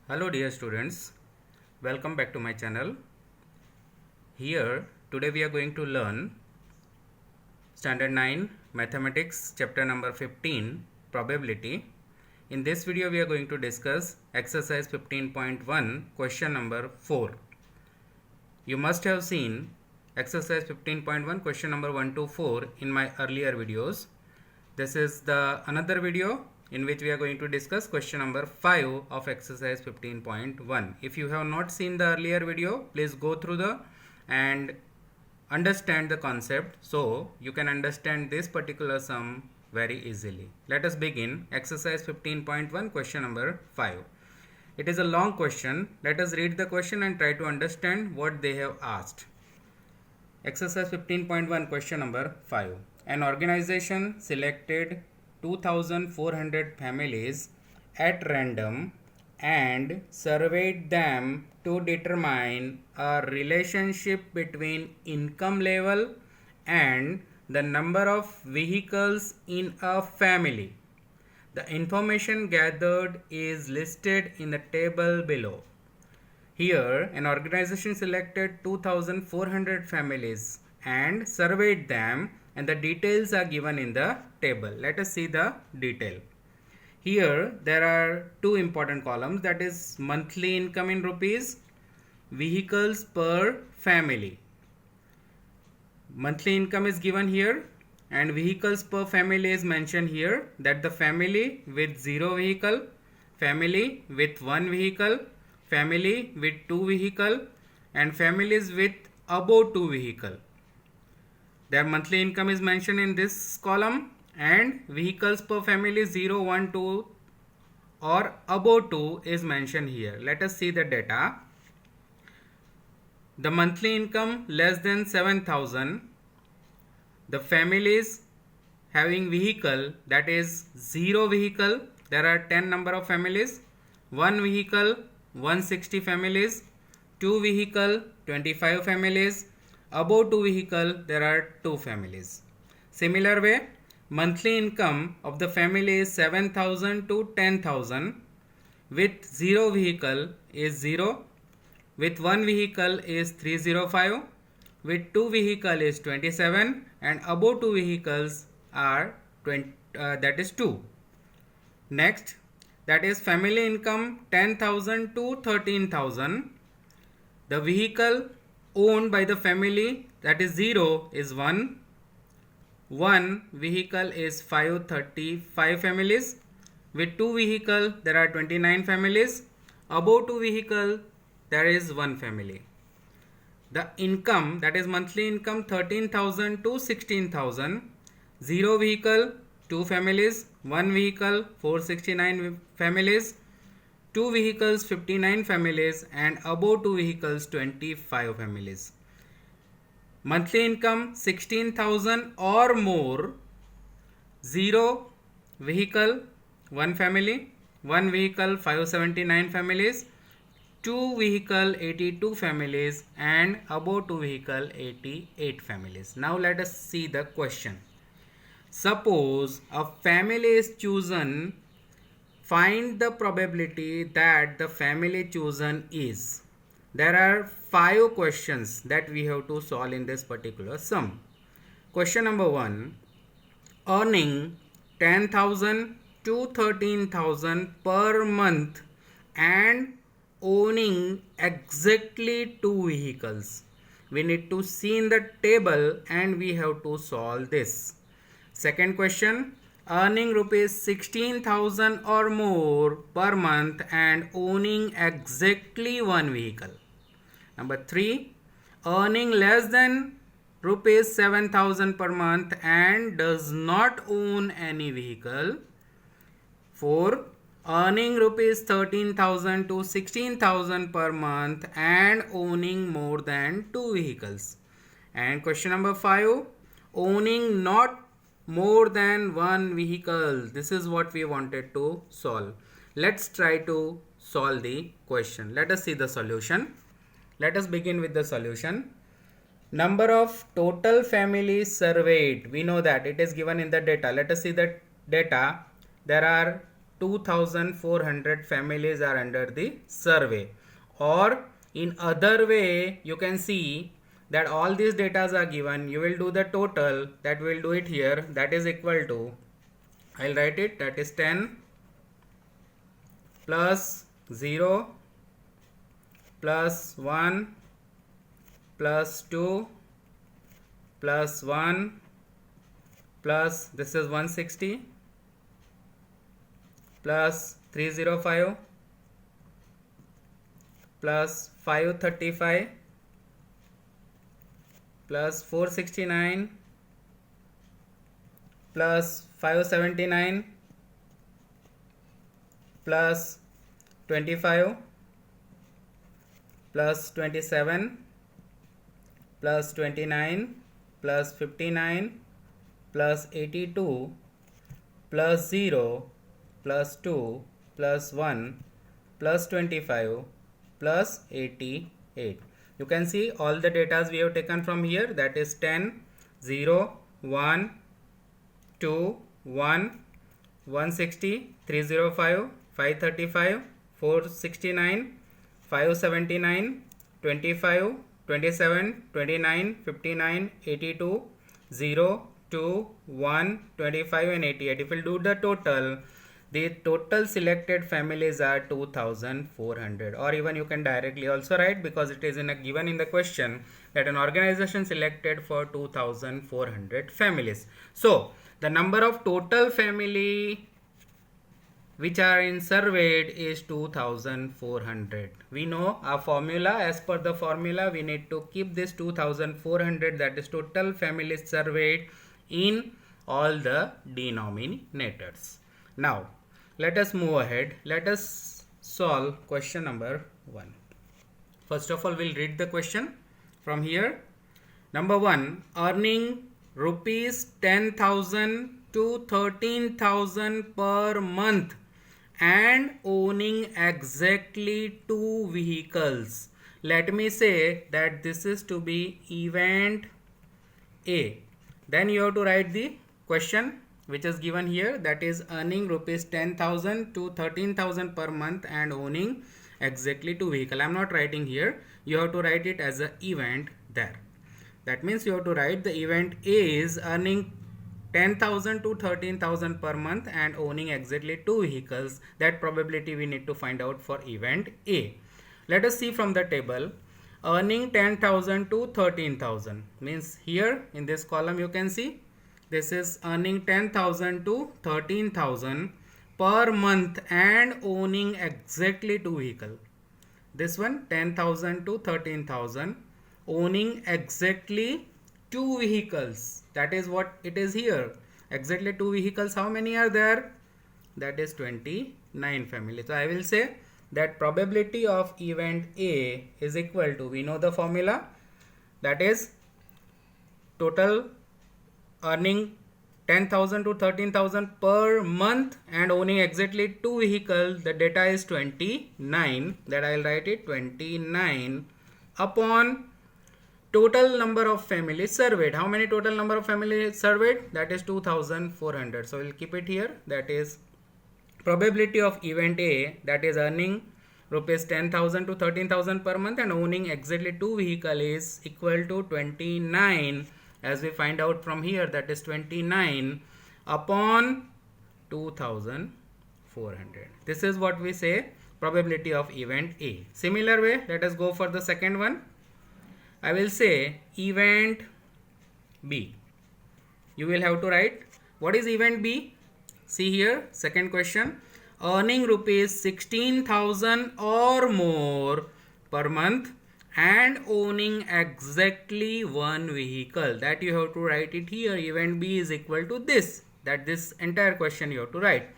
Hello dear students, welcome back to my channel. Here today we are going to learn Standard 9 Mathematics chapter number 15 Probability. In this video we are going to discuss exercise 15.1 question number 4. You must have seen exercise 15.1 question number 1 to 4 in my earlier videos. This is the another video in which we are going to discuss question number 5 of exercise 15.1. If you have not seen the earlier video, please go through the and understand the concept so you can understand this particular sum very easily. Let us begin exercise 15.1 question number 5. It is a long question. Let us read the question and try to understand what they have asked. Exercise 15.1 question number 5. An organization selected 2,400 families at random and surveyed them to determine a relationship between income level and the number of vehicles in a family. The information gathered is listed in the table below. Here, an organization selected 2,400 families and surveyed them, and the details are given in the table. Let us see the detail. Here, there are two important columns, that is monthly income in rupees, vehicles per family. Monthly income is given here and vehicles per family is mentioned here, that the family with 0 vehicle, family with 1 vehicle, family with 2 vehicle and families with above 2 vehicle. Their monthly income is mentioned in this column and vehicles per family 0, 1, 2 or above 2 is mentioned here. Let us see the data. The monthly income less than 7,000. The families having vehicle, that is 0 vehicle, there are 10 number of families, 1 vehicle 160 families, 2 vehicle 25 families, above 2 vehicle there are 2 families. Similar way, monthly income of the family is 7,000 to 10,000, with 0 vehicle is 0, with 1 vehicle is 305, with 2 vehicle is 27 and above 2 vehicles are 20, that is 2. Next, that is family income 10,000 to 13,000. The vehicle owned by the family, that is 0, is 1. 1 vehicle is 535 families. With 2 vehicle there are 29 families. Above 2 vehicle there is 1 family. The income, that is monthly income 13,000 to 16,000. 0 vehicle 2 families, 1 vehicle 469 families, 2 vehicles 59 families and above 2 vehicles 25 families. Monthly income 16,000 or more, 0 vehicle 1 family, 1 vehicle 579 families, 2 vehicle 82 families and above 2 vehicle 88 families. Now let us see the question. Suppose a family is chosen. Find the probability that the family chosen is. There are 5 questions that we have to solve in this particular sum. Question number 1. Earning 10,000 to 13,000 per month and owning exactly 2 vehicles. We need to see in the table and we have to solve this. Second question, earning rupees 16,000 or more per month and owning exactly 1 vehicle. Number 3, earning less than rupees 7,000 per month and does not own any vehicle. 4, earning rupees 13,000 to 16,000 per month and owning more than 2 vehicles. And question number 5, owning not more than 1 vehicle. This is what we wanted to solve. Let's try to solve the question. Let us see the solution. Let us begin with the solution. Number of total families surveyed. We know that it is given in the data. Let us see the data. There are 2400 families are under the survey. Or in other way, you can see that all these data are given. You will do the total, that will do it here, that is equal to, I'll write it, that is 10 plus 0 plus 1 plus 2 plus 1 plus this is 160 plus 305 plus 535 plus 469 plus 579 plus 25 plus 27 plus 29 plus 59 plus 82 plus 0 plus 2 plus 1 plus 25 plus 88. You can see all the data we have taken from here, that is 10, 0, 1, 2, 1, 160, 305, 535, 469, 579, 25, 27, 29, 59, 82, 0, 2, 1, 25 and 88. If we do the total selected families are 2400, or even you can directly also write, because it is given in the question that an organization selected for 2400 families. So the number of total family which are in surveyed is 2400. We know our formula. As per the formula, we need to keep this 2400, that is total families surveyed, in all the denominators. Now let us move ahead. Let us solve question number 1. First of all, we'll read the question from here. Number 1, earning rupees 10,000 to 13,000 per month and owning exactly 2 vehicles. Let me say that this is to be event A. Then you have to write the question which is given here, that is earning rupees 10,000 to 13,000 per month and owning exactly 2 vehicles. I am not writing here. You have to write it as an event there. That means you have to write the event A is earning 10,000 to 13,000 per month and owning exactly 2 vehicles. That probability we need to find out for event A. Let us see from the table. Earning 10,000 to 13,000 means here in this column you can see this is earning 10,000 to 13,000 per month and owning exactly 2 vehicles. This one 10,000 to 13,000 owning exactly 2 vehicles. That is what it is here. Exactly 2 vehicles. How many are there? That is 29 families. So I will say that probability of event A is equal to, we know the formula, that is total earning 10,000 to 13,000 per month and owning exactly 2 vehicles. The data is 29. That I will write it 29 upon total number of families surveyed. How many total number of families surveyed? That is 2400. So we'll keep it here. That is probability of event A, that is earning rupees 10,000 to 13,000 per month and owning exactly 2 vehicles, is equal to 29, as we find out from here, that is 29 upon 2400. This is what we say probability of event A. Similar way, let us go for the second one. I will say event B. You will have to write what is event B. See here, second question. Earning rupees 16,000 or more per month and owning exactly 1 vehicle. That you have to write it here. Event B is equal to this. That this entire question you have to write.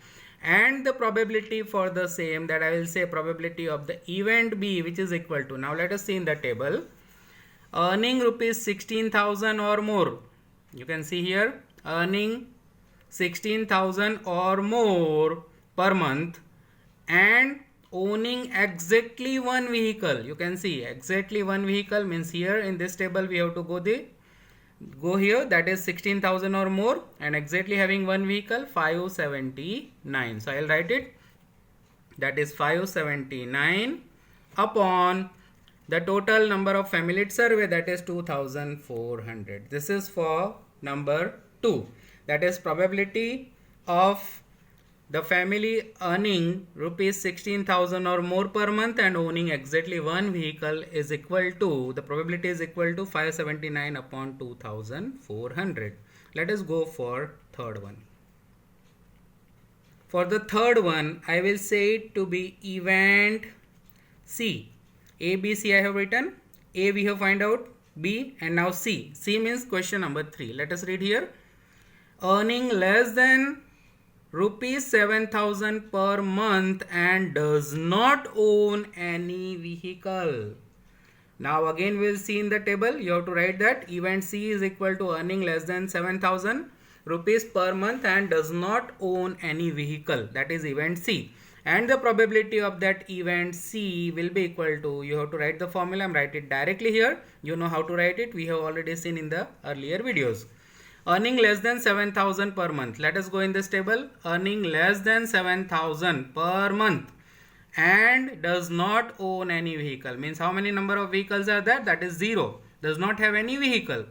And the probability for the same, that I will say probability of the event B, which is equal to. Now let us see in the table. Earning rupees 16,000 or more. You can see here earning 16,000 or more per month and owning exactly 1 vehicle. You can see exactly 1 vehicle means here in this table we have to go the go here, that is 16,000 or more, and exactly having one vehicle 579. So I'll write it, that is 579 upon the total number of family survey, that is 2400. This is for number 2, that is probability of the family earning rupees 16,000 or more per month and owning exactly one vehicle is equal to, the probability is equal to 579 upon 2400. Let us go for third one. For the third one, I will say it to be event C. A, B, C I have written. A we have find out, B, and now C. C means question number 3. Let us read here. Earning less than rupees 7,000 per month and does not own any vehicle. Now again we will see in the table, you have to write that event C is equal to earning less than 7,000 rupees per month and does not own any vehicle, that is event C, and the probability of that event C will be equal to, you have to write the formula, write it directly here, you know how to write it, we have already seen in the earlier videos. Earning less than 7,000 per month. Let us go in this table. Earning less than 7,000 per month and does not own any vehicle. Means how many number of vehicles are there? That is 0. Does not have any vehicle.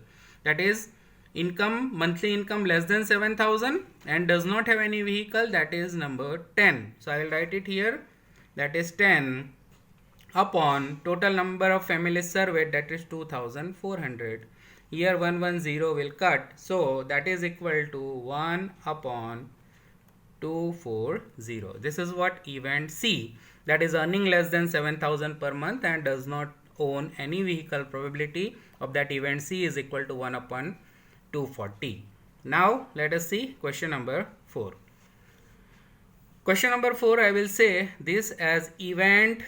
That is income, monthly income less than 7,000 and does not have any vehicle. That is number 10. So I will write it here. That is 10 upon total number of families surveyed, that is 2,400. Here 110 will cut, so that is equal to 1 upon 240. This is what event C, that is earning less than 7,000 per month and does not own any vehicle, probability of that event C is equal to 1 upon 240. Now let us see question number 4. Question number 4, I will say this as event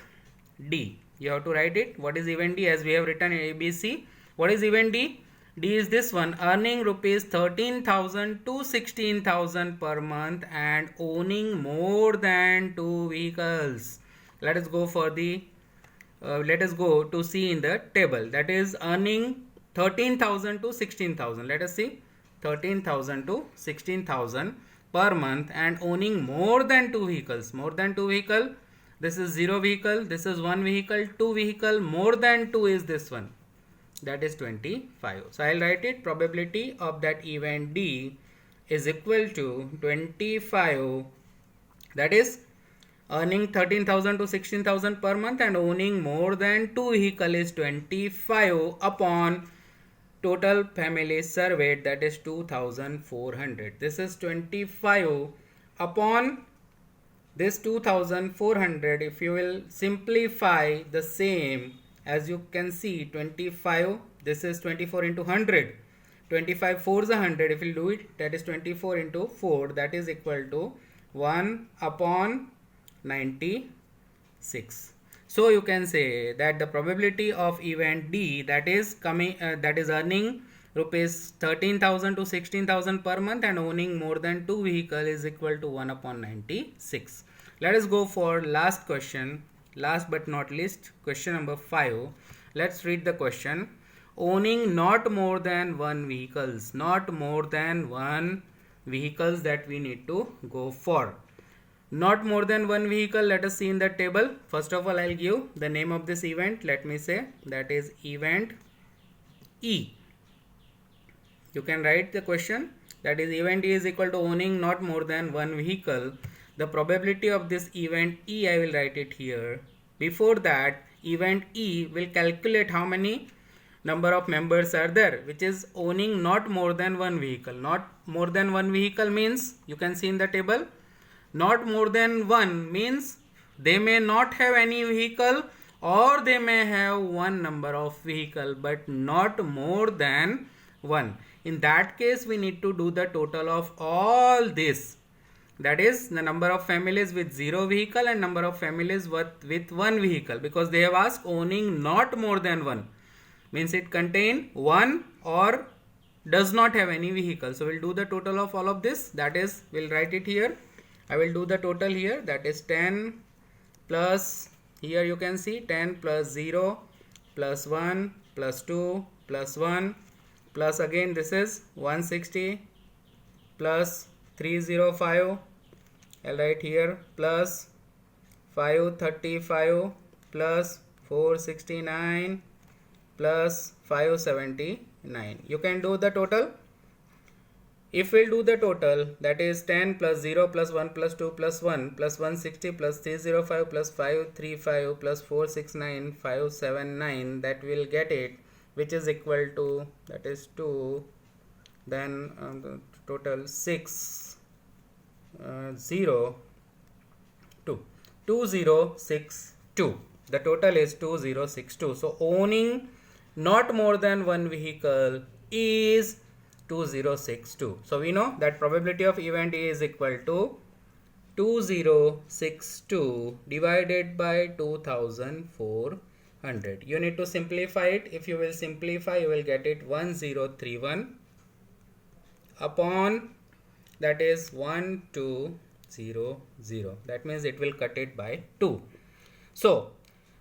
D. You have to write it. What is event D? As we have written in ABC. What is event D? D is this one, earning rupees 13,000 to 16,000 per month and owning more than 2 vehicles. Let us go for the, let us go to see in the table. That is earning 13,000 to 16,000. Let us see, 13,000 to 16,000 per month and owning more than 2 vehicles. More than 2 vehicle. This is 0 vehicle. This is 1 vehicle. 2 vehicle. More than 2 is this one. That is 25. So I'll write it, probability of that event D is equal to 25, that is earning 13,000 to 16,000 per month and owning more than 2 vehicle is 25 upon total families surveyed, that is 2,400. This is 25 upon this 2,400. If you will simplify the same, as you can see, 25, this is 24 into 100. 25 4 is 100. If you do it, that is 24 into 4, that is equal to 1 upon 96. So you can say that the probability of event D, that is coming, that is earning rupees 13,000 to 16,000 per month and owning more than 2 vehicle is equal to 1 upon 96. Let us go for last question. Last but not least, question number 5. Let's read the question. Owning not more than 1 vehicles. Not more than 1 vehicles that we need to go for. Not more than 1 vehicle. Let us see in the table. First of all, I'll give the name of this event. Let me say that is event E. You can write the question. That is event E is equal to owning not more than 1 vehicle. The probability of this event E, I will write it here. Before that, event E will calculate how many number of members are there, which is owning not more than 1 vehicle. Not more than 1 vehicle means, you can see in the table, not more than 1 means they may not have any vehicle or they may have 1 number of vehicle, but not more than 1. In that case, we need to do the total of all this. That is the number of families with 0 vehicle and number of families with 1 vehicle, because they have asked owning not more than 1. Means it contain 1 or does not have any vehicle. So we'll do the total of all of this. That is, we'll write it here. I will do the total here. That is 10 plus, here you can see 10 plus 0 plus 1 plus 2 plus 1 plus again this is 160 plus 305, I'll write here, plus 535 plus 469 plus 579. You can do the total. If we'll do the total, that is 10 plus 0 plus 1 plus 2 plus 1 plus 160 plus 305 plus 535 plus 469 579, that will get it, which is equal to, that is 2, then the total 6 0 2 2062. The total is 2062. So owning not more than one vehicle is 2062. So we know that probability of event A is equal to 2062 divided by 2400. You need to simplify it. If you will simplify, you will get it 1031 upon, that is 1200. That means it will cut it by 2. So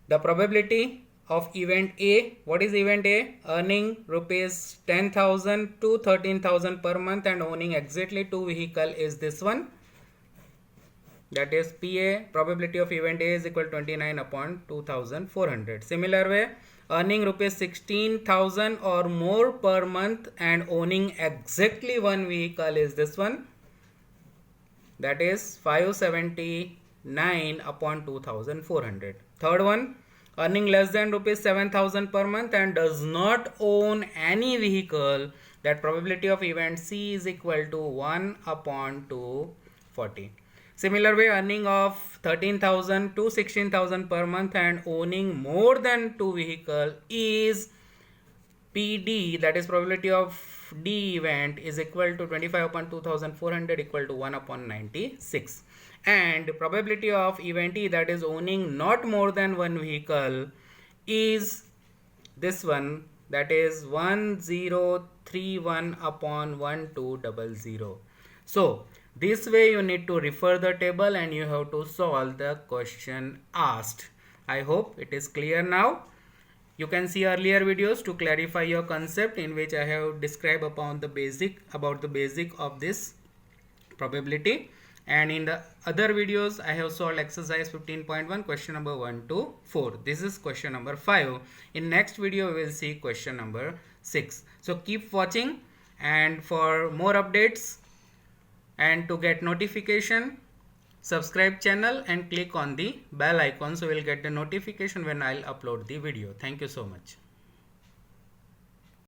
the probability of event A, what is event A? Earning rupees 10,000 to 13,000 per month and owning exactly 2 vehicle is this one. That is PA, probability of event A is equal to 29 upon 2400. Similar way, earning rupees 16,000 or more per month and owning exactly 1 vehicle is this one. That is 579 upon 2400. Third one, earning less than rupees 7,000 per month and does not own any vehicle, that probability of event C is equal to 1 upon 240. Similar way, earning of 13,000 to 16,000 per month and owning more than 2 vehicle is PD, that is probability of D event is equal to 25 upon 2400 equal to 1 upon 96. And probability of event E, that is owning not more than 1 vehicle, is this one, that is 1031 upon 1200. So this way you need to refer the table and you have to solve the question asked. I hope it is clear now. You can see earlier videos to clarify your concept, in which I have described about the basic of this probability. And in the other videos I have solved exercise 15.1 question number 1 to 4. This is question number 5. In next video we will see question number 6. So keep watching, and for more updates and to get notification, subscribe channel and click on the bell icon, so you will get the notification when I'll upload the video. Thank you so much.